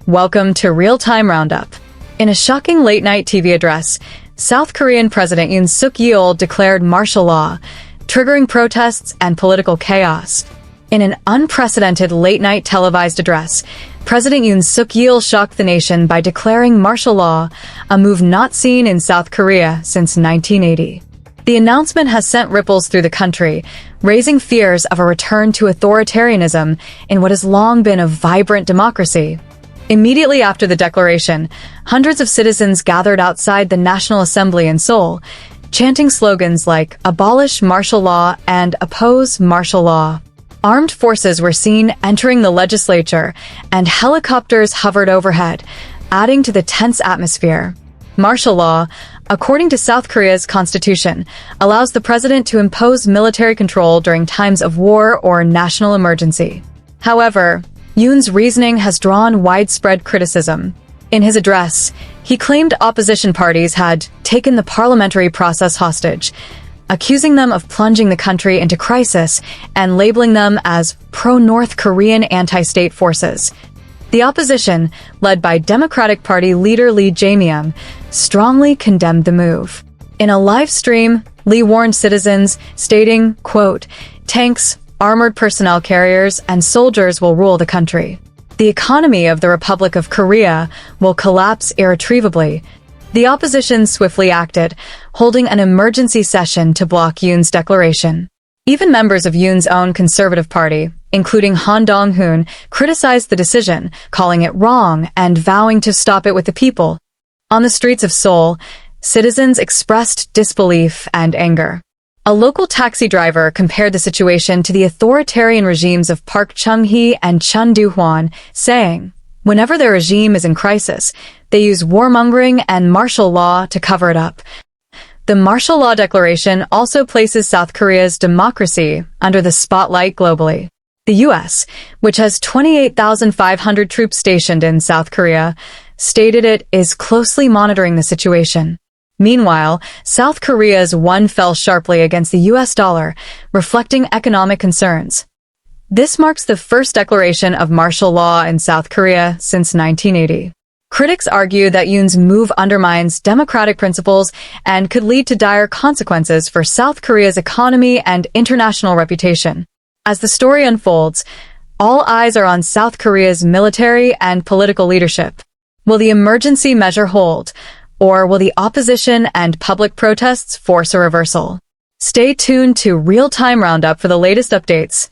Welcome to RealTime Roundup. In a shocking late-night TV address, South Korean President Yoon Yeol declared martial law, triggering protests and political chaos. In an unprecedented late-night televised address, President Yoon Yeol shocked the nation by declaring martial law, a move not seen in South Korea since 1980. The announcement has sent ripples through the country, raising fears of a return to authoritarianism in what has long been a vibrant democracy. Immediately after the declaration, hundreds of citizens gathered outside the National Assembly in Seoul, chanting slogans like "Abolish martial law" and "Oppose martial law." Armed forces were seen entering the legislature, and helicopters hovered overhead, adding to the tense atmosphere. Martial law, according to South Korea's constitution, allows the president to impose military control during times of war or national emergency. However, Yoon's reasoning has drawn widespread criticism. In his address, he claimed opposition parties had taken the parliamentary process hostage, accusing them of plunging the country into crisis and labeling them as pro-North Korean anti-state forces. The opposition, led by Democratic Party leader Lee Jae-myung, strongly condemned the move. In a live stream, Lee warned citizens, stating, quote, "Tanks, armored personnel carriers, and soldiers will rule the country. The economy of the Republic of Korea will collapse irretrievably." The opposition swiftly acted, holding an emergency session to block Yoon's declaration. Even members of Yoon's own Conservative Party, including Han Dong-hoon, criticized the decision, calling it wrong and vowing to stop it with the people. On the streets of Seoul, citizens expressed disbelief and anger. A local taxi driver compared the situation to the authoritarian regimes of Park Chung-hee and Chun Doo-hwan, saying, "Whenever their regime is in crisis, they use warmongering and martial law to cover it up." The martial law declaration also places South Korea's democracy under the spotlight globally. The U.S., which has 28,500 troops stationed in South Korea, stated it is closely monitoring the situation. Meanwhile, South Korea's won fell sharply against the U.S. dollar, reflecting economic concerns. This marks the first declaration of martial law in South Korea since 1980. Critics argue that Yoon's move undermines democratic principles and could lead to dire consequences for South Korea's economy and international reputation. As the story unfolds, all eyes are on South Korea's military and political leadership. Will the emergency measure hold, or will the opposition and public protests force a reversal? Stay tuned to RealTime Roundup for the latest updates.